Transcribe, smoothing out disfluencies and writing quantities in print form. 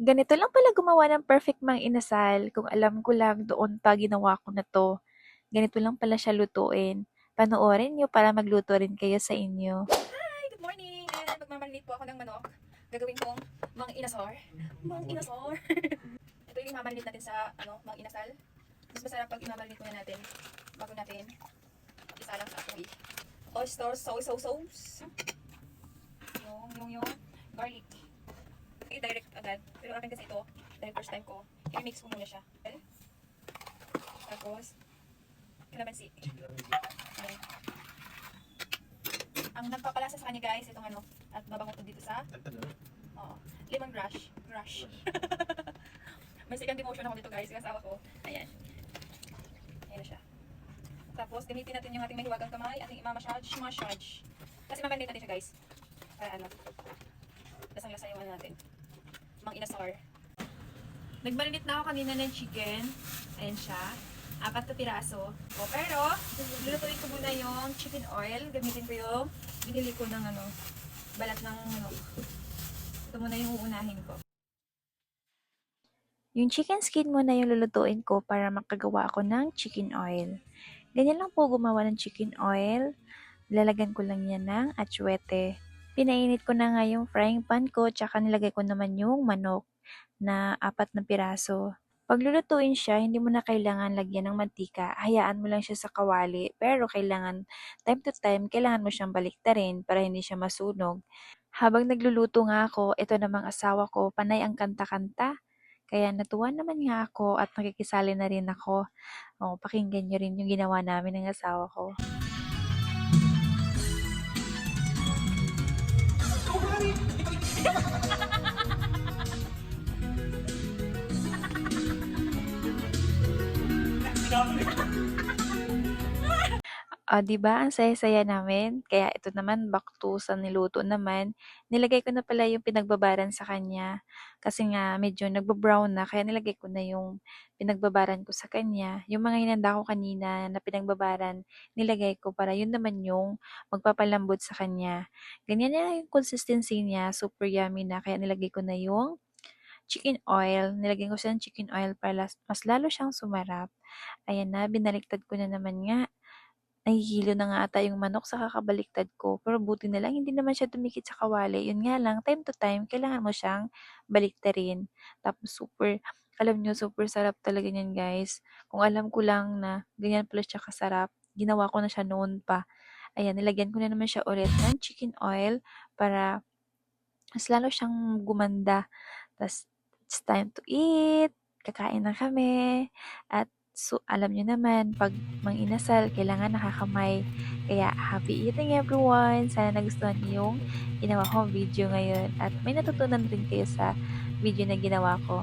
Ganito lang pala gumawa ng perfect mang inasal. Kung alam ko lang doon pa ginawa ko na 'to. Ganito lang pala siya lutuin. Panoorin niyo para magluto rin kayo sa inyo. Hi! Good morning! And magmamarinate po ako ng manok. Gagawin kong mang inasar. Mang inasar! Ito yung imamarinate natin sa mang inasal. Mas masarap pag imamarinate muna natin bago natin isa lang sa apoy. Oyster sauce. Yung garlic. I-direct agad. Pero akin kasi ito, dahil first time ko, i-mix ko muna siya. Tapos, kalamansi. Ayan. Ang nagpapalasa sa kanya guys, itong at babango to dito sa lemon grass. May second demotion ako dito guys, yung asawa ko. Ayan. Ayan na siya. Tapos, gamitin natin yung ating mahiwagang kamay, ating massage. Kasi mamarinate natin siya guys. Para lasang-lasa yung natin. Mang inasar. Nagmarinate na ako kanina ng chicken. Ayan siya. 4 na piraso. Pero, lulutuin ko muna yung chicken oil. Gamitin ko yung binili ko ng balat ng manok. Ito muna yung uunahin ko. Yung chicken skin muna yung lulutuin ko para makagawa ako ng chicken oil. Ganyan lang po gumawa ng chicken oil. Lalagyan ko lang yan ng atsuete. Pinainit ko na nga yung frying pan ko, tsaka nilagay ko naman yung manok na 4 na piraso. Pag lulutuin siya, hindi mo na kailangan lagyan ng mantika. Hayaan mo lang siya sa kawali. Pero kailangan, time to time, kailangan mo siyang baliktarin para hindi siya masunog. Habang nagluluto nga ako, ito namang asawa ko, panay ang kanta-kanta. Kaya natuwa naman nga ako at nakikisali na rin ako. O, pakinggan nyo rin yung ginawa namin ng asawa ko. Ah, 'di ba ang saya-saya namin? Kaya ito naman back to sa niluto naman, nilagay ko na pala yung pinagbabaran sa kanya. Kasi nga medyo nagba-brown na kaya nilagay ko na yung pinagbabaran ko sa kanya. Yung mga hinanda ko kanina na pinagbabaran, nilagay ko para yun naman yung magpapalambot sa kanya. Ganyan na yung consistency niya, super yummy na kaya nilagay ko na yung chicken oil. Nilagyan ko siya ng chicken oil para mas lalo siyang sumarap. Ayan na, binaliktad ko na naman nga. Nahihilo na nga ata yung manok sa kakabaliktad ko, pero buti na lang hindi naman siya dumikit sa kawali. Yun nga lang, time to time, kailangan mo siyang baliktarin. Tapos alam nyo, super sarap talaga niyan guys. Kung alam ko lang na ganyan pala siya kasarap, ginawa ko na siya noon pa. Ayan, nilagyan ko na naman siya ulit ng chicken oil para mas lalo siyang gumanda. Tas, it's time to eat. Kakain na kami. At alam nyo naman, pag mang-inasal, kailangan nakakamay. Kaya, happy eating everyone! Sana nagustuhan niyo yung ginawa kong video ngayon. At may natutunan rin kayo sa video na ginawa ko.